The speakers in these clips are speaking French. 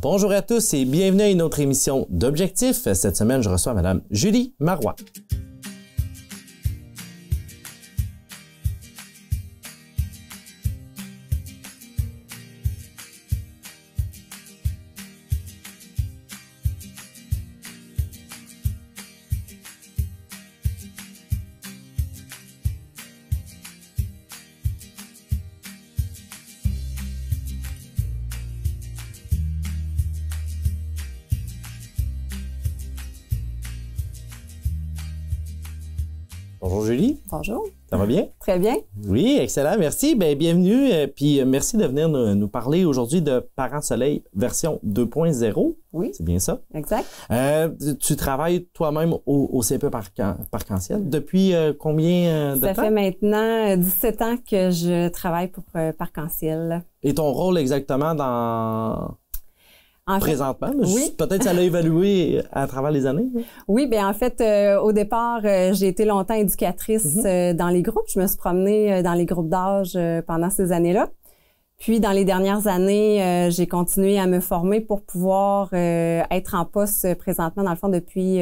Bonjour à tous et bienvenue à une autre émission d'Objectif. Cette semaine, je reçois Mme Julie Marois. Bonjour Julie. Bonjour. Ça va bien? Très bien. Oui, excellent, merci. Bienvenue, puis merci de venir nous parler aujourd'hui de Parents Soleil version 2.0. Oui. C'est bien ça? Exact. Tu travailles toi-même au CPE Parc-en-Ciel depuis combien de temps? Ça fait maintenant 17 ans que je travaille pour Parc-en-Ciel. Et ton rôle exactement dans... Présentement, oui. Peut-être ça l'a évalué à travers les années. Hein? Oui, bien en fait, au départ, j'ai été longtemps éducatrice dans les groupes. Je me suis promenée dans les groupes d'âge pendant ces années-là. Puis, dans les dernières années, j'ai continué à me former pour pouvoir être en poste présentement, dans le fond, depuis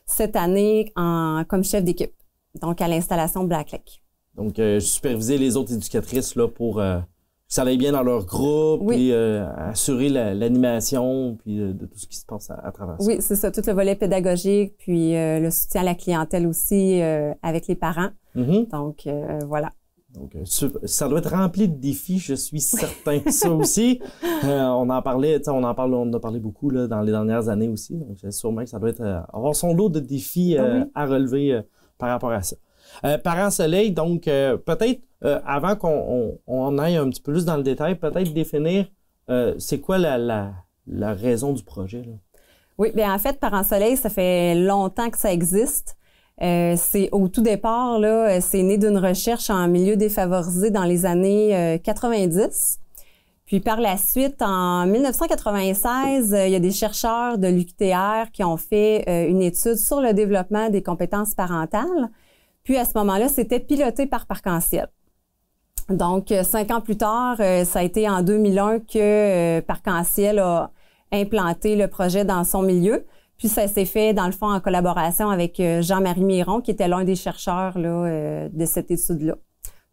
cette année comme chef d'équipe, donc à l'installation Black Lake. Donc, superviser les autres éducatrices là, pour... que ça aille bien dans leur groupe, oui. Puis assurer l'animation, puis de tout ce qui se passe à travers ça. Oui, c'est ça, tout le volet pédagogique, puis le soutien à la clientèle aussi avec les parents. Donc, voilà. Donc, ça doit être rempli de défis, je suis certain. Ça aussi, on en a parlé beaucoup là, dans les dernières années aussi. Donc, sûrement que ça doit être avoir son lot de défis à relever par rapport à ça. Parents Soleil, donc peut-être avant qu'on aille un petit peu plus dans le détail, peut-être définir c'est quoi la raison du projet, là? Oui, bien en fait, Parents Soleil, ça fait longtemps que ça existe. C'est au tout départ, là, c'est né d'une recherche en milieu défavorisé dans les années 90. Puis par la suite, en 1996, il y a des chercheurs de l'UQTR qui ont fait une étude sur le développement des compétences parentales. Puis à ce moment-là, c'était piloté par Parc-en-Ciel. Donc, 5 ans plus tard, ça a été en 2001 que Parc-en-Ciel a implanté le projet dans son milieu. Puis ça s'est fait, dans le fond, en collaboration avec Jean-Marie Miron, qui était l'un des chercheurs là, de cette étude-là.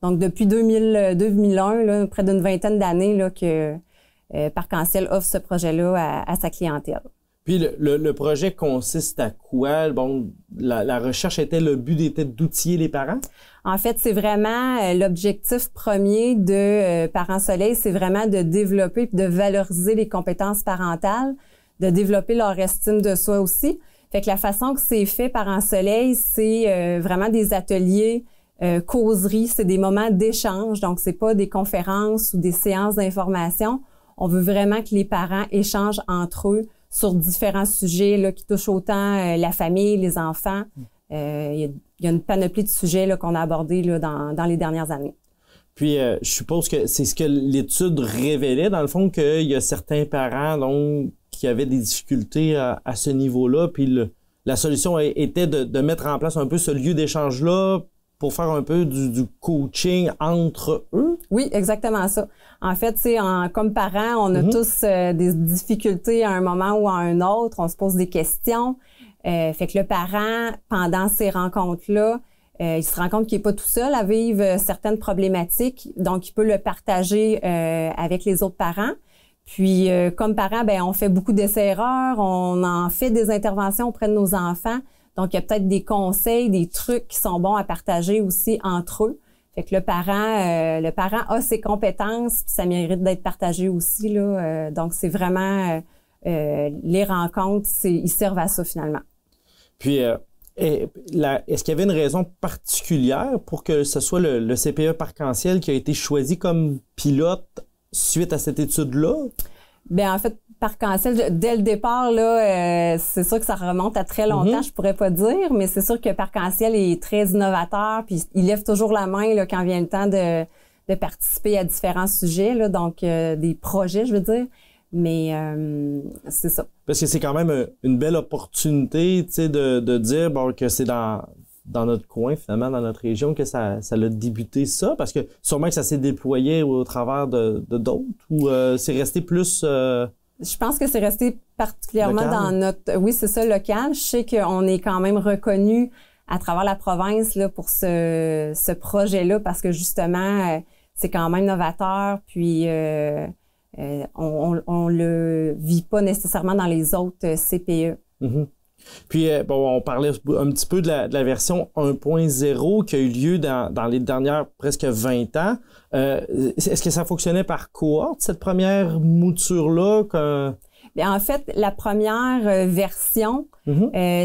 Donc, depuis 2001, là, près d'une vingtaine d'années là, que Parc-en-Ciel offre ce projet-là à sa clientèle. Puis le projet consiste à quoi? Bon, la recherche le but était d'outiller les parents? En fait, c'est vraiment l'objectif premier de Parents Soleil, c'est vraiment de développer et de valoriser les compétences parentales, de développer leur estime de soi aussi. Fait que la façon que c'est fait Parents Soleil, c'est vraiment des ateliers, causeries, c'est des moments d'échange. Donc, c'est pas des conférences ou des séances d'information. On veut vraiment que les parents échangent entre eux sur différents sujets là, qui touchent autant la famille, les enfants. Il y a une panoplie de sujets là, qu'on a abordés là, dans les dernières années. Puis, je suppose que c'est ce que l'étude révélait, dans le fond, qu'il y a certains parents donc, qui avaient des difficultés à ce niveau-là. Puis, la solution était de mettre en place un peu ce lieu d'échange-là pour faire un peu du coaching entre eux? Oui, exactement ça. En fait, comme parents, on a tous des difficultés à un moment ou à un autre. On se pose des questions. Fait que le parent, pendant ces rencontres-là, il se rend compte qu'il n'est pas tout seul à vivre certaines problématiques. Donc, il peut le partager avec les autres parents. Puis, comme parents, on fait beaucoup d'essais-erreurs. On en fait des interventions auprès de nos enfants. Donc, il y a peut-être des conseils, des trucs qui sont bons à partager aussi entre eux. Fait que le parent a ses compétences, puis ça mérite d'être partagé aussi, là. Donc, c'est vraiment les rencontres, ils servent à ça finalement. Puis, est-ce qu'il y avait une raison particulière pour que ce soit le CPE Parc-en-Ciel qui a été choisi comme pilote suite à cette étude-là? Bien, en fait, Parc-en-Ciel, dès le départ, là, c'est sûr que ça remonte à très longtemps, je pourrais pas dire, mais c'est sûr que Parc-en-Ciel est très innovateur, puis il lève toujours la main là, quand vient le temps de participer à différents sujets, là, donc des projets, je veux dire. Mais c'est ça. Parce que c'est quand même une belle opportunité, tu sais, de dire que c'est dans notre coin, finalement, dans notre région, que ça a débuté ça? Parce que sûrement que ça s'est déployé au travers de d'autres, ou c'est resté plus Je pense que c'est resté particulièrement local. dans notre... Oui, c'est ça, local. Je sais qu'on est quand même reconnu à travers la province là, pour ce projet-là parce que justement, c'est quand même novateur. Puis, on le vit pas nécessairement dans les autres CPE. Mm-hmm. Puis, bon, on parlait un petit peu de la version 1.0 qui a eu lieu dans les dernières presque 20 ans. Est-ce que ça fonctionnait par cohorte, cette première mouture-là? Bien, en fait, la première version,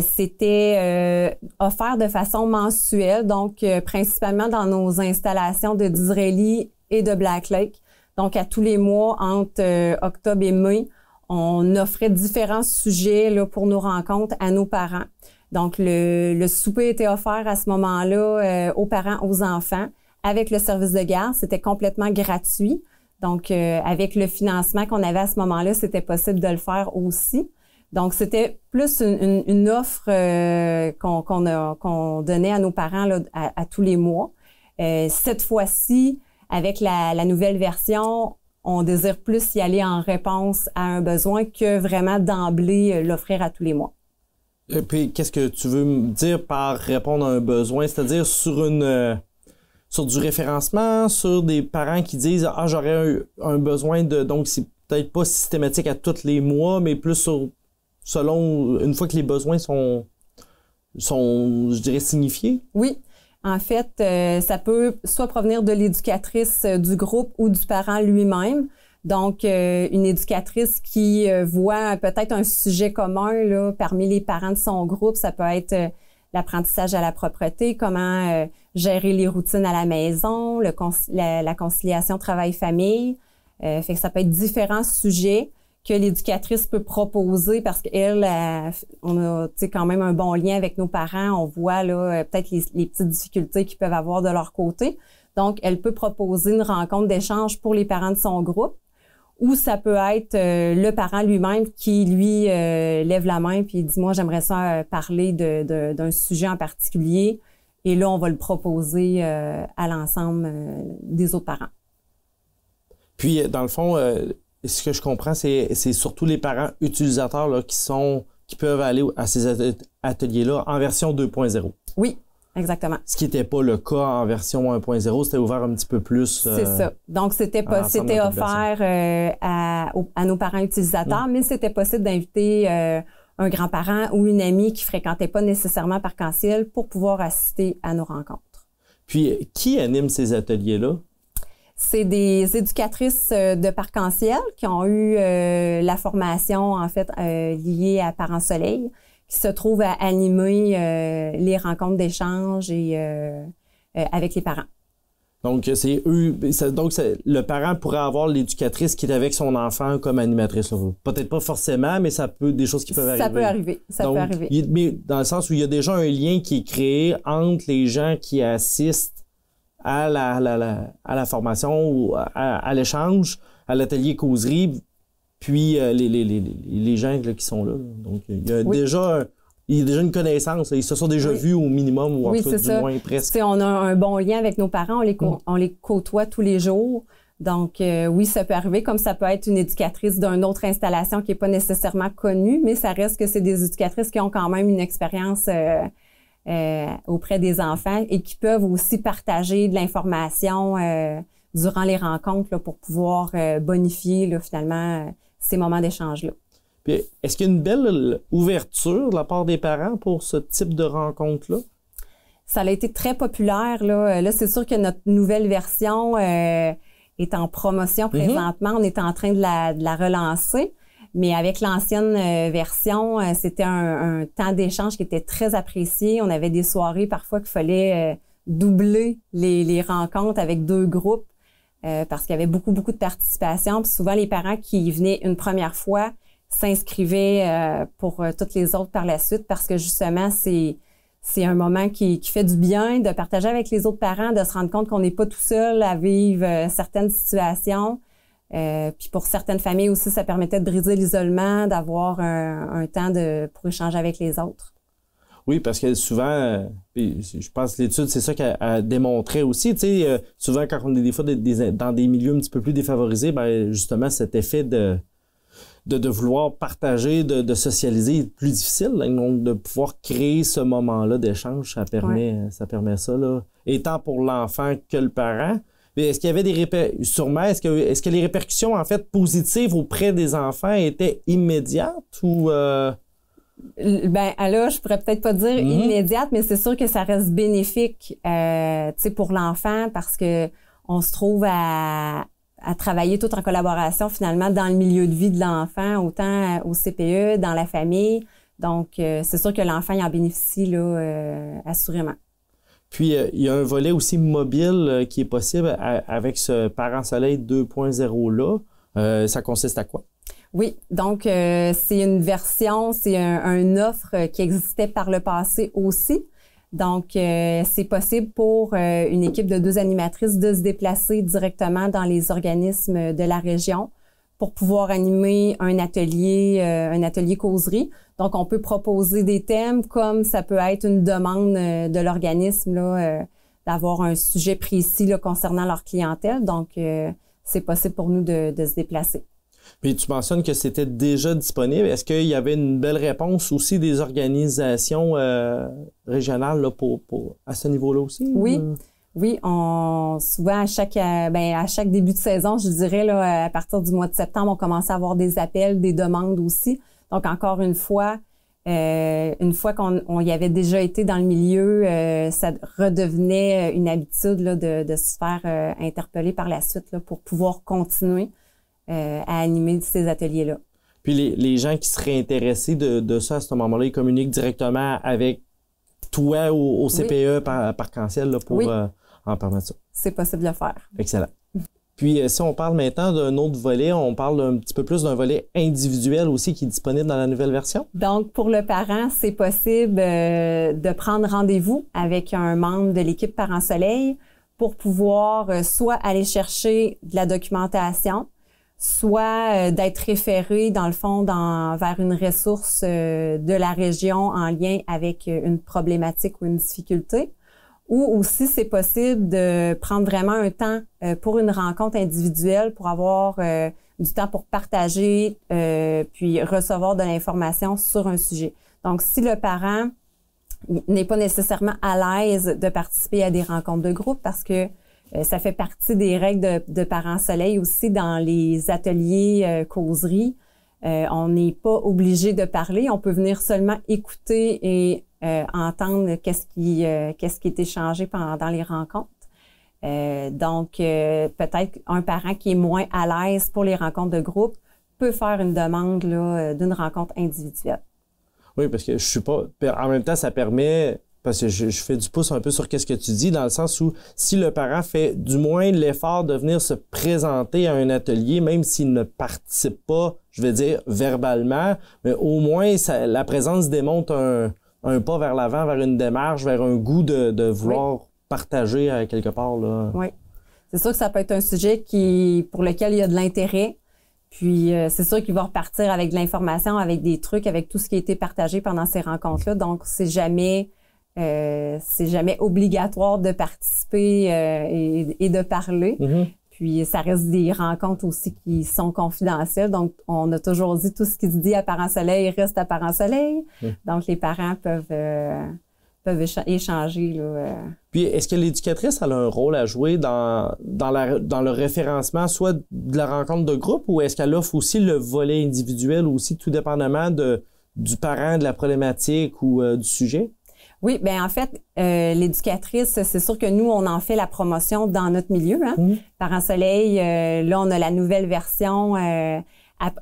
c'était offert de façon mensuelle, donc principalement dans nos installations de Disraeli et de Black Lake. Donc, à tous les mois, entre octobre et mai, on offrait différents sujets là, pour nos rencontres à nos parents. Donc, le souper était offert à ce moment-là aux parents, aux enfants, avec le service de garde. C'était complètement gratuit. Donc, avec le financement qu'on avait à ce moment-là, c'était possible de le faire aussi. Donc, c'était plus une offre qu'on donnait à nos parents là, à tous les mois. Cette fois-ci, avec la nouvelle version, on désire plus y aller en réponse à un besoin que vraiment d'emblée l'offrir à tous les mois. Et puis, qu'est-ce que tu veux me dire par répondre à un besoin? C'est-à-dire sur du référencement, sur des parents qui disent « Ah, j'aurais un besoin de... » Donc, c'est peut-être pas systématique à tous les mois, mais plus selon une fois que les besoins sont je dirais, signifiés? Oui. En fait, ça peut soit provenir de l'éducatrice du groupe ou du parent lui-même. Donc, une éducatrice qui voit peut-être un sujet commun là, parmi les parents de son groupe, ça peut être l'apprentissage à la propreté, comment gérer les routines à la maison, la conciliation travail-famille. Fait que ça peut être différents sujets que l'éducatrice peut proposer parce qu'elle, on a quand même un bon lien avec nos parents. On voit là peut-être les petites difficultés qu'ils peuvent avoir de leur côté. Donc, elle peut proposer une rencontre d'échange pour les parents de son groupe ou ça peut être le parent lui-même qui, lui, lève la main puis dit « Moi, j'aimerais ça parler d'un sujet en particulier. » Et là, on va le proposer à l'ensemble des autres parents. Puis, dans le fond... ce que je comprends, c'est surtout les parents utilisateurs là, qui peuvent aller à ces ateliers-là en version 2.0. Oui, exactement. Ce qui n'était pas le cas en version 1.0, c'était ouvert un petit peu plus. C'est ça. Donc, c'était offert à nos parents utilisateurs, mais c'était possible d'inviter un grand-parent ou une amie qui fréquentait pas nécessairement Parc-en-Ciel pour pouvoir assister à nos rencontres. Puis, qui anime ces ateliers-là? C'est des éducatrices de Parc-en-Ciel qui ont eu la formation, en fait, liée à Parents Soleil, qui se trouvent à animer les rencontres d'échange et avec les parents. Donc, c'est eux. Donc, le parent pourrait avoir l'éducatrice qui est avec son enfant comme animatrice. Peut-être pas forcément, mais ça peut des choses qui peuvent arriver. Ça peut arriver. Ça peut arriver. Mais dans le sens où il y a déjà un lien qui est créé entre les gens qui assistent à la formation ou à l'échange, à l'atelier causerie, puis les gens là, qui sont là. Donc, il y a déjà une connaissance. Ils se sont déjà vus au minimum ou en tout du moins presque. T'sais, on a un bon lien avec nos parents. On les côtoie tous les jours. Donc, oui, ça peut arriver. Comme ça peut être une éducatrice d'une autre installation qui n'est pas nécessairement connue, mais ça reste que c'est des éducatrices qui ont quand même une expérience auprès des enfants et qui peuvent aussi partager de l'information durant les rencontres là, pour pouvoir bonifier là, finalement ces moments d'échange-là. Puis, est-ce qu'il y a une belle ouverture de la part des parents pour ce type de rencontre-là? Ça a été très populaire. Là, c'est sûr que notre nouvelle version est en promotion présentement. On est en train de la relancer. Mais avec l'ancienne version, c'était un temps d'échange qui était très apprécié. On avait des soirées parfois qu'il fallait doubler les rencontres avec 2 groupes parce qu'il y avait beaucoup de participation. Puis souvent, les parents qui venaient une première fois s'inscrivaient pour toutes les autres par la suite parce que justement, c'est un moment qui fait du bien de partager avec les autres parents, de se rendre compte qu'on n'est pas tout seul à vivre certaines situations. Puis pour certaines familles aussi, ça permettait de briser l'isolement, d'avoir un temps pour échanger avec les autres. Oui, parce que souvent, je pense que l'étude, c'est ça qu'elle démontrait aussi. Tu sais, souvent, quand on est des fois dans des milieux un petit peu plus défavorisés, ben justement, cet effet de vouloir partager, de socialiser est plus difficile. Là. Donc, de pouvoir créer ce moment-là d'échange, ça permet ça, là. Et tant pour l'enfant que le parent. Mais est-ce qu'il y avait sûrement, est-ce que les répercussions, en fait, positives auprès des enfants étaient immédiates ou... Ben, là, je pourrais peut-être pas dire immédiate, mais c'est sûr que ça reste bénéfique, tu sais, pour l'enfant parce que on se trouve à travailler tout en collaboration finalement dans le milieu de vie de l'enfant, autant au CPE, dans la famille. Donc, c'est sûr que l'enfant il en bénéficie là, assurément. Puis, il y a un volet aussi mobile qui est possible avec ce Parents Soleil 2.0-là. Ça consiste à quoi? Oui, donc c'est une version, c'est une offre qui existait par le passé aussi. Donc, c'est possible pour une équipe de 2 animatrices de se déplacer directement dans les organismes de la région pour pouvoir animer un atelier causerie. Donc, on peut proposer des thèmes comme ça peut être une demande de l'organisme là, d'avoir un sujet précis là, concernant leur clientèle. Donc, c'est possible pour nous de se déplacer. Puis tu mentionnes que c'était déjà disponible. Est-ce qu'il y avait une belle réponse aussi des organisations régionales là, à ce niveau-là aussi? Oui. Oui, souvent à chaque début de saison, je dirais là, à partir du mois de septembre, on commençait à avoir des appels, des demandes aussi. Donc encore une fois qu'on y avait déjà été dans le milieu, ça redevenait une habitude là, de se faire interpeller par la suite là, pour pouvoir continuer à animer ces ateliers-là. Puis les gens qui seraient intéressés de ça à ce moment-là, ils communiquent directement avec toi au CPE par Arc-en-Ciel là, pour en permettre ça. C'est possible de le faire. Excellent. Puis si on parle maintenant d'un autre volet, on parle un petit peu plus d'un volet individuel aussi qui est disponible dans la nouvelle version. Donc, pour le parent, c'est possible de prendre rendez-vous avec un membre de l'équipe Parents Soleil pour pouvoir soit aller chercher de la documentation, soit d'être référé, dans le fond, vers une ressource de la région en lien avec une problématique ou une difficulté. Ou aussi, c'est possible de prendre vraiment un temps pour une rencontre individuelle, pour avoir du temps pour partager, puis recevoir de l'information sur un sujet. Donc, si le parent n'est pas nécessairement à l'aise de participer à des rencontres de groupe parce que ça fait partie des règles de Parents Soleil aussi dans les ateliers causerie. On n'est pas obligé de parler, on peut venir seulement écouter et entendre qu'est-ce qui est échangé pendant les rencontres. Donc, peut-être un parent qui est moins à l'aise pour les rencontres de groupe peut faire une demande là, d'une rencontre individuelle. Oui, parce que je suis pas... En même temps, ça permet... Parce que je fais du pouce un peu sur qu'est-ce que tu dis, dans le sens où si le parent fait du moins l'effort de venir se présenter à un atelier, même s'il ne participe pas, je vais dire, verbalement, mais au moins la présence démontre un pas vers l'avant, vers une démarche, vers un goût de vouloir partager quelque part. Là. Oui. C'est sûr que ça peut être un sujet pour lequel il y a de l'intérêt. Puis, c'est sûr qu'il va repartir avec de l'information, avec des trucs, avec tout ce qui a été partagé pendant ces rencontres-là. Donc, c'est jamais obligatoire de participer et de parler. Mm-hmm. Puis, ça reste des rencontres aussi qui sont confidentielles. Donc, on a toujours dit tout ce qui se dit à Parents Soleil reste à Parents Soleil. Donc, les parents peuvent échanger. Là. Puis, est-ce que l'éducatrice a un rôle à jouer dans le référencement, soit de la rencontre de groupe, ou est-ce qu'elle offre aussi le volet individuel aussi, tout dépendamment du parent, de la problématique ou du sujet? Oui, bien en fait, l'éducatrice, c'est sûr que nous, on en fait la promotion dans notre milieu. Hein? Parents Soleil, là, on a la nouvelle version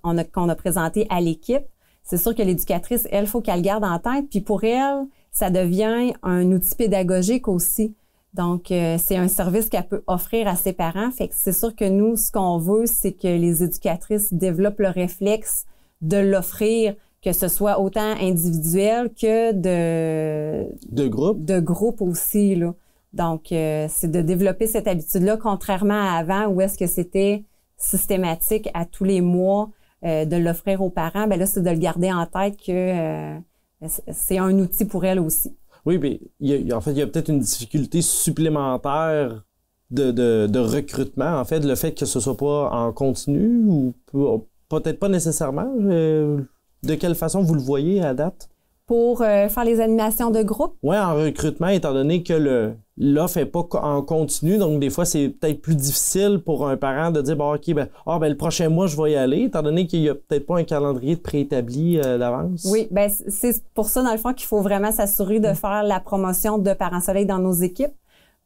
qu'on a présentée à l'équipe. C'est sûr que l'éducatrice, elle, faut qu'elle garde en tête. Puis pour elle, ça devient un outil pédagogique aussi. Donc, c'est un service qu'elle peut offrir à ses parents. Fait que c'est sûr que nous, ce qu'on veut, c'est que les éducatrices développent le réflexe de l'offrir, que ce soit autant individuel que de groupe. De groupe aussi, là. Donc, c'est de développer cette habitude-là, contrairement à avant, où est-ce que c'était systématique à tous les mois de l'offrir aux parents. Bien là, c'est de le garder en tête que c'est un outil pour elle aussi. Oui, mais en fait, il y a peut-être une difficulté supplémentaire de recrutement. En fait, le fait que ce soit pas en continu ou peut-être pas nécessairement. De quelle façon vous le voyez à date? Pour faire les animations de groupe? Oui, en recrutement, étant donné que l'offre n'est pas en continu, donc des fois, c'est peut-être plus difficile pour un parent de dire, bon, OK, le prochain mois, je vais y aller, étant donné qu'il n'y a peut-être pas un calendrier préétabli d'avance. Oui, bien, c'est pour ça, dans le fond, qu'il faut vraiment s'assurer de faire la promotion de Parents Soleil dans nos équipes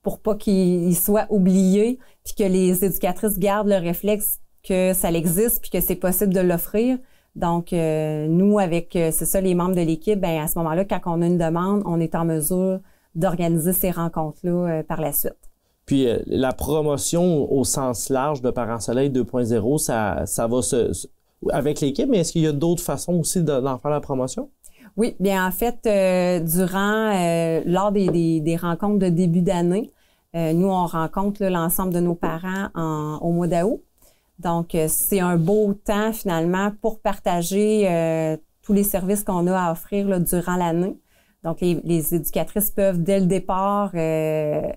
pour pas qu'ils soient oubliés, puis que les éducatrices gardent le réflexe que ça existe, puis que c'est possible de l'offrir. Donc, nous, avec, c'est ça, les membres de l'équipe, ben à ce moment-là, quand on a une demande, on est en mesure d'organiser ces rencontres-là par la suite. Puis, la promotion au sens large de Parents Soleil 2.0, ça va avec l'équipe, mais est-ce qu'il y a d'autres façons aussi d'en faire la promotion? Oui, bien en fait, lors des rencontres de début d'année, nous, on rencontre l'ensemble de nos parents au mois d'août. Donc, c'est un beau temps, finalement, pour partager tous les services qu'on a à offrir là, durant l'année. Donc, les éducatrices peuvent, dès le départ,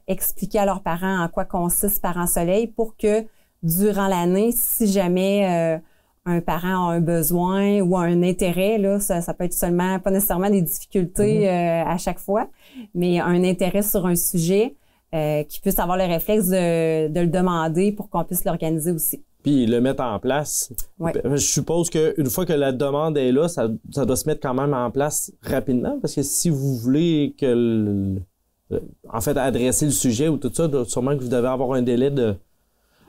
expliquer à leurs parents en quoi consiste Parents Soleil pour que, durant l'année, si jamais un parent a un besoin ou un intérêt, là, ça peut être seulement, pas nécessairement des difficultés à chaque fois, mais un intérêt sur un sujet, qui puisse avoir le réflexe de le demander pour qu'on puisse l'organiser aussi. Puis le mettre en place. Ouais. Je suppose qu'une fois que la demande est là, ça doit se mettre quand même en place rapidement, parce que si vous voulez en fait, adresser le sujet ou tout ça, sûrement que vous devez avoir un délai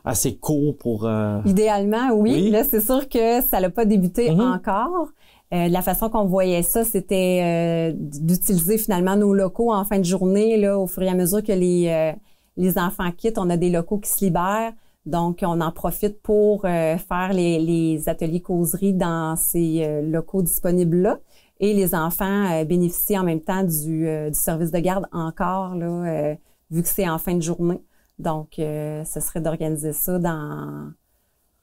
assez court pour... Idéalement, oui. Là, c'est sûr que ça n'a pas débuté encore. La façon qu'on voyait ça, c'était d'utiliser finalement nos locaux en fin de journée, là, au fur et à mesure que les enfants quittent, on a des locaux qui se libèrent. Donc, on en profite pour faire les ateliers causeries dans ces locaux disponibles-là. Et les enfants bénéficient en même temps du service de garde encore, là, vu que c'est en fin de journée. Donc, ce serait d'organiser ça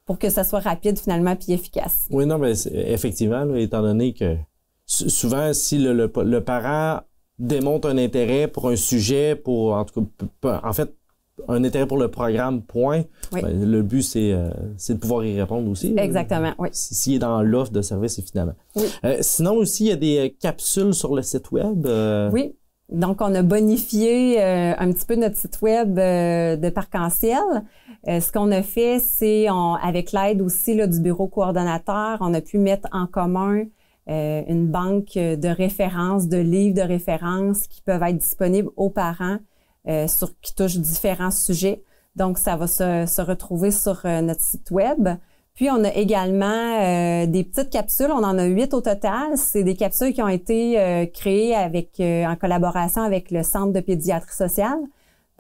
pour que ça soit rapide finalement puis efficace. Oui, non, mais effectivement, là, étant donné que souvent, si le parent démontre un intérêt pour un sujet, en tout cas, en fait, un intérêt pour le programme, point. Oui. Ben, le but, c'est de pouvoir y répondre aussi. Exactement, oui. S'il est dans l'offre de service, évidemment. Oui. Sinon aussi, il y a des capsules sur le site web. Oui. Donc, on a bonifié un petit peu notre site web de Parc-en-Ciel. Ce qu'on a fait, c'est, avec l'aide aussi là, du bureau coordonnateur, on a pu mettre en commun une banque de références, de livres de références qui peuvent être disponibles aux parents qui touchent différents sujets. Donc, ça va se retrouver sur notre site web. Puis, on a également des petites capsules. On en a 8 au total. C'est des capsules qui ont été créées en collaboration avec le Centre de pédiatrie sociale.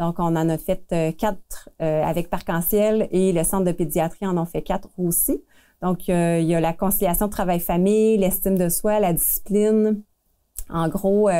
Donc, on en a fait 4 avec Parc-en-Ciel et le Centre de pédiatrie en ont fait 4 aussi. Donc, il y a la conciliation travail-famille, l'estime de soi, la discipline. En gros,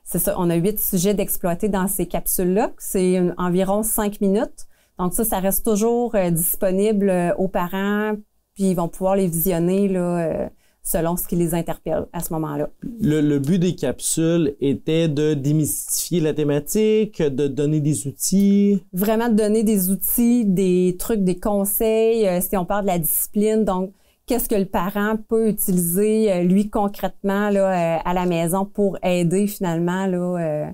c'est ça, on a 8 sujets d'exploiter dans ces capsules-là. C'est environ 5 minutes. Donc ça reste toujours disponible aux parents, puis ils vont pouvoir les visionner là, selon ce qui les interpelle à ce moment-là. Le but des capsules était de démystifier la thématique, de donner des outils? Vraiment de donner des outils, des trucs, des conseils, si on parle de la discipline, donc qu'est-ce que le parent peut utiliser, lui, concrètement, là, à la maison pour aider, finalement, là,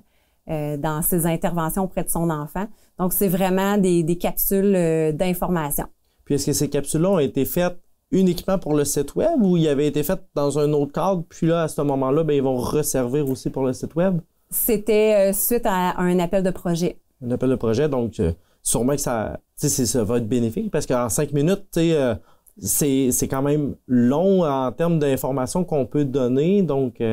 dans ses interventions auprès de son enfant. Donc, c'est vraiment des capsules d'information. Puis, est-ce que ces capsules-là ont été faites uniquement pour le site web ou ils avaient été faites dans un autre cadre? Puis là, à ce moment-là, bien, ils vont resservir aussi pour le site web? C'était suite à un appel de projet. Un appel de projet, donc sûrement que ça va être bénéfique parce qu'en 5 minutes, tu sais, c'est quand même long en termes d'informations qu'on peut donner, donc... il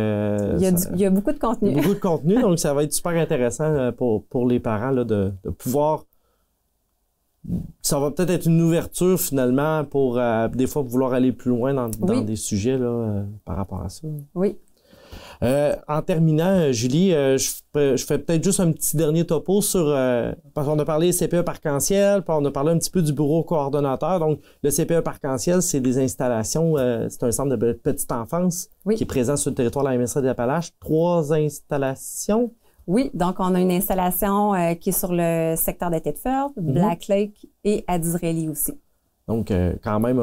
y a beaucoup de contenu. Beaucoup de contenu, donc ça va être super intéressant pour les parents là, de pouvoir... Ça va peut-être être une ouverture finalement pour des fois vouloir aller plus loin dans des sujets là, par rapport à ça. Oui. En terminant, Julie, je fais peut-être juste un petit dernier topo sur... parce qu'on a parlé CPE Parc-en-Ciel, puis on a parlé un petit peu du bureau coordonnateur. Donc, le CPE Parc-en-Ciel, c'est des installations, c'est un centre de petite enfance qui est présent sur le territoire de la MSA des Appalaches. 3 installations. Oui, donc on a une installation qui est sur le secteur de Thetford, Black Lake et à Disraeli aussi. Donc, quand même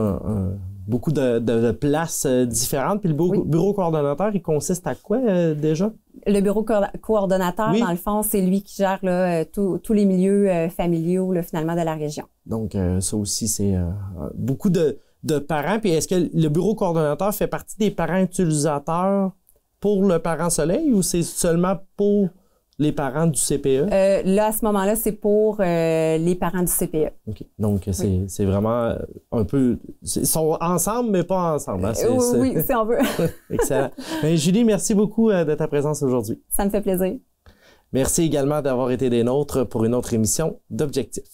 beaucoup de places différentes. Puis le bureau coordonnateur, il consiste à quoi déjà? Le bureau coordonnateur, dans le fond, c'est lui qui gère là, tous les milieux familiaux là, finalement de la région. Donc, ça aussi, c'est beaucoup de parents. Puis est-ce que le bureau coordonnateur fait partie des parents utilisateurs pour le parent soleil ou c'est seulement pour les parents du CPE? Là, à ce moment-là, c'est pour les parents du CPE. OK. Donc, c'est vraiment un peu... Ils sont ensemble, mais pas ensemble. Hein? Oui, si on veut. Excellent. Bien, Julie, merci beaucoup de ta présence aujourd'hui. Ça me fait plaisir. Merci également d'avoir été des nôtres pour une autre émission d'Objectif.